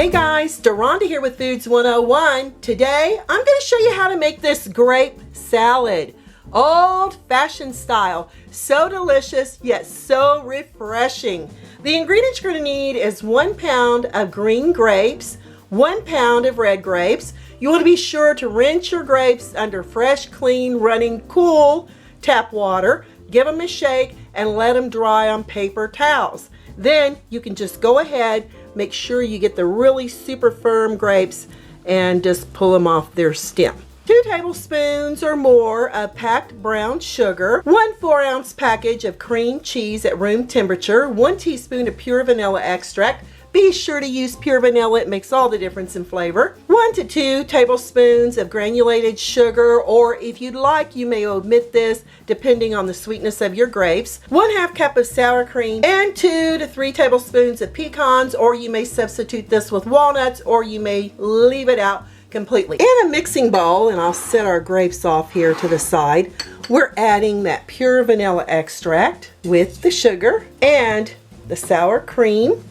Hey guys, Deronda here with Foods 101. Today, I'm going to show you how to make this grape salad. Old-fashioned style. So delicious, yet so refreshing. The ingredients you're going to need is 1 pound of green grapes, 1 pound of red grapes. You want to be sure to rinse your grapes under fresh, clean, running, cool tap water. Give them a shake and let them dry on paper towels. Then you can just go ahead, make sure you get the really super firm grapes and just pull them off their stem. 2 tablespoons or more of packed brown sugar, 1 4-ounce package of cream cheese at room temperature, 1 teaspoon of pure vanilla extract. Be sure to use pure vanilla, it makes all the difference in flavor. 1 to 2 tablespoons of granulated sugar, or if you'd like, you may omit this depending on the sweetness of your grapes. 1/2 cup of sour cream, and 2 to 3 tablespoons of pecans, or you may substitute this with walnuts, or you may leave it out completely. In a mixing bowl, and I'll set our grapes off here to the side, we're adding that pure vanilla extract with the sugar and the sour cream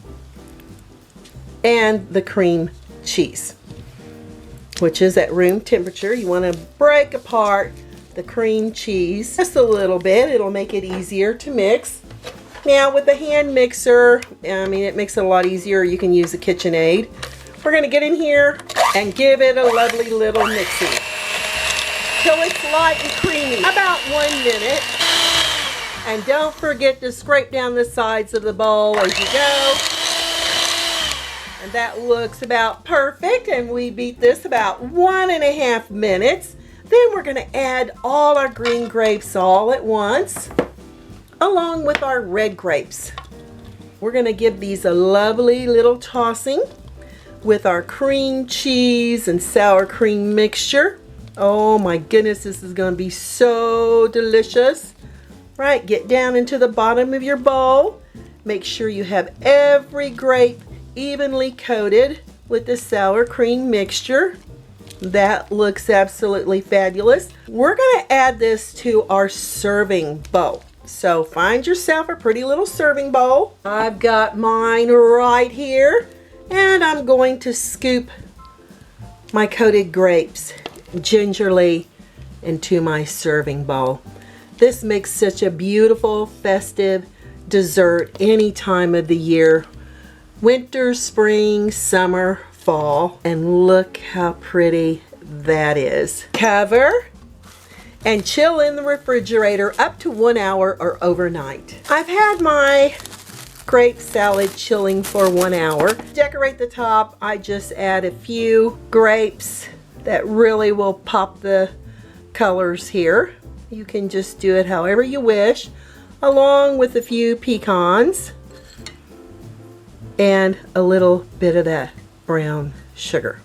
and the cream cheese, which is at room temperature. You want to break apart the cream cheese just a little bit. It'll make it easier to mix. Now with the hand mixer, it makes it a lot easier. You can use a KitchenAid. We're going to get in here and give it a lovely little mixing till it's light and creamy, about 1 minute. And don't forget to scrape down the sides of the bowl as you go. And that looks about perfect, and we beat this about 1.5 minutes. Then we're going to add all our green grapes all at once, along with our red grapes. We're going to give these a lovely little tossing with our cream cheese and sour cream mixture. Oh my goodness, this is going to be so delicious. Right, get down into the bottom of your bowl. Make sure you have every grape evenly coated with the sour cream mixture. That looks absolutely fabulous. We're going to add this to our serving bowl. So find yourself a pretty little serving bowl. I've got mine right here, and I'm going to scoop my coated grapes gingerly into my serving bowl. This makes such a beautiful festive dessert any time of the year. Winter, spring, summer, fall, and look how pretty that is. Cover and chill in the refrigerator up to 1 hour or overnight. I've had my grape salad chilling for 1 hour. Decorate the top. I just add a few grapes that really will pop the colors here. You can just do it however you wish, along with a few pecans and a little bit of that brown sugar.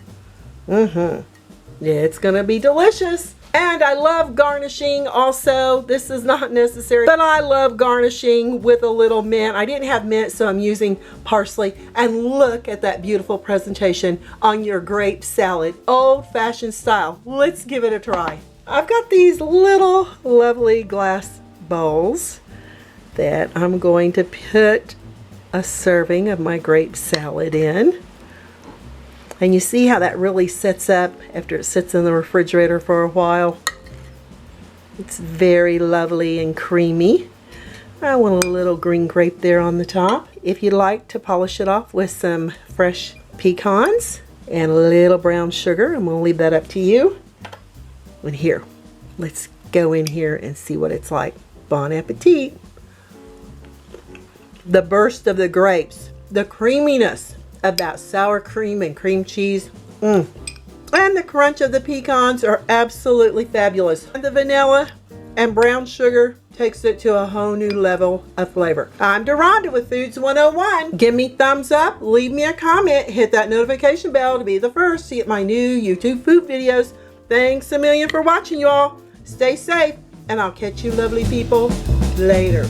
It's gonna be delicious. And I love garnishing also. This is not necessary, but I love garnishing with a little mint. I didn't have mint, so I'm using parsley. And look at that beautiful presentation on your grape salad, old-fashioned style. Let's give it a try. I've got these little lovely glass bowls that I'm going to put a serving of my grape salad in. And you see how that really sets up after it sits in the refrigerator for a while. It's very lovely and creamy. I want a little green grape there on the top. If you'd like to polish it off with some fresh pecans and a little brown sugar, I'm going to leave that up to you. And here, let's go in here and see what it's like. Bon appetit. The burst of the grapes, the creaminess of that sour cream and cream cheese, and the crunch of the pecans are absolutely fabulous. And the vanilla and brown sugar takes it to a whole new level of flavor. I'm Deronda with Foods 101. Give me thumbs up, leave me a comment, hit that notification bell to be the first to get my new YouTube food videos. Thanks a million for watching, y'all. Stay safe, and I'll catch you lovely people later.